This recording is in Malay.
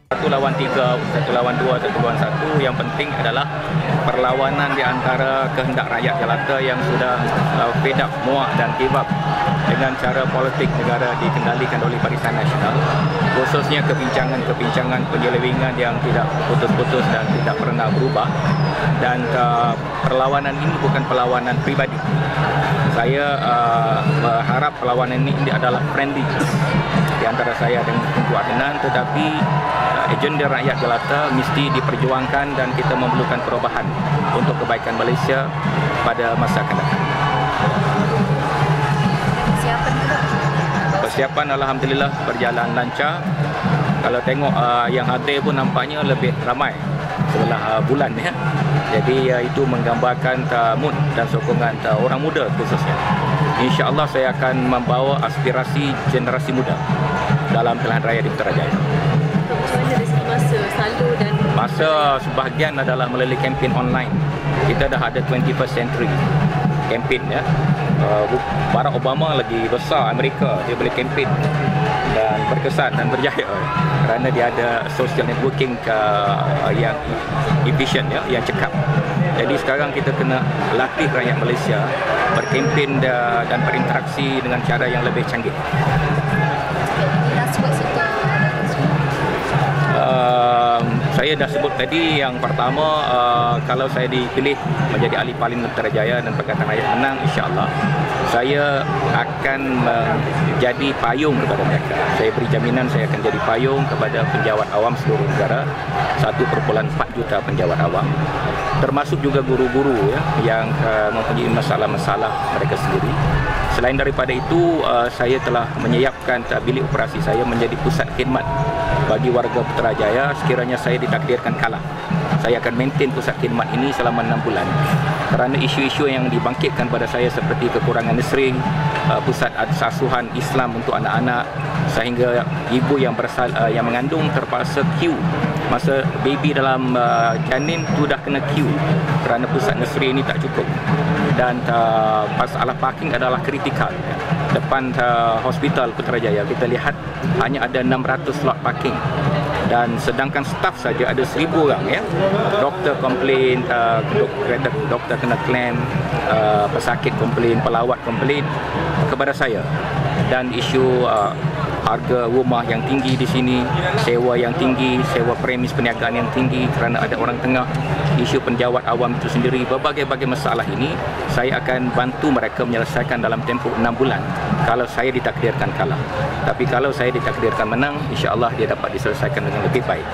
Satu lawan tiga, satu lawan dua, satu lawan satu. Yang penting adalah perlawanan di antara kehendak rakyat Jelata yang sudah fed up, muak dan give up dengan cara politik negara dikendalikan oleh Barisan Nasional, khususnya kebincangan penyelewengan yang tidak putus-putus dan tidak pernah berubah. Dan perlawanan ini bukan perlawanan pribadi. Saya berharap perlawanan ini adalah friendly di antara saya dengan Tunku Adnan, tetapi agenda rakyat Jelata mesti diperjuangkan dan kita memerlukan perubahan untuk kebaikan Malaysia pada masa akan datang. Persiapan alhamdulillah berjalan lancar. Kalau tengok yang hadir pun nampaknya lebih ramai sebelah bulan ya. Jadi itu menggambarkan mood dan sokongan orang muda khususnya. InsyaAllah saya akan membawa aspirasi generasi muda dalam pilihan raya di Putrajaya. Masa sebahagian adalah melalui kempen online. Kita dah ada 21st century kempen ya. Barack Obama lagi besar Amerika, dia boleh kempen dan berkesan dan berjaya kerana dia ada social networking yang efisien ya, yang cekap. Jadi sekarang kita kena latih rakyat Malaysia berkempen dan berinteraksi dengan cara yang lebih canggih. Saya dah sebut tadi, yang pertama kalau saya dipilih menjadi ahli parlimen Putrajaya dan Pakatan Rakyat menang, insya-Allah saya akan menjadi payung kepada mereka. Saya beri jaminan saya akan jadi payung kepada penjawat awam seluruh negara, 1.4 juta penjawat awam, termasuk juga guru-guru ya, yang mempunyai masalah-masalah mereka sendiri. Selain daripada itu, saya telah menyiapkan bilik operasi saya menjadi pusat khidmat bagi warga Putrajaya sekiranya saya ditakdirkan kalah. Saya akan maintain pusat khidmat ini selama 6 bulan. Kerana isu-isu yang dibangkitkan pada saya seperti kekurangan nursery, pusat asuhan Islam untuk anak-anak, sehingga ibu yang mengandung terpaksa queue masa baby dalam janin tu dah kena queue kerana pusat nursery ini tak cukup. Dan masalah parking adalah kritikal. Depan hospital Putrajaya kita lihat hanya ada 600 slot parking, dan sedangkan staf saja ada 1000 orang ya. Doktor komplain, doktor kena claim, pesakit komplain, pelawat komplain kepada saya. Dan isu harga rumah yang tinggi di sini, sewa yang tinggi, sewa premis perniagaan yang tinggi kerana ada orang tengah, isu penjawat awam itu sendiri, berbagai-bagai masalah ini saya akan bantu mereka menyelesaikan dalam tempoh 6 bulan kalau saya ditakdirkan kalah. Tapi kalau saya ditakdirkan menang, insya-Allah dia dapat diselesaikan dengan lebih baik.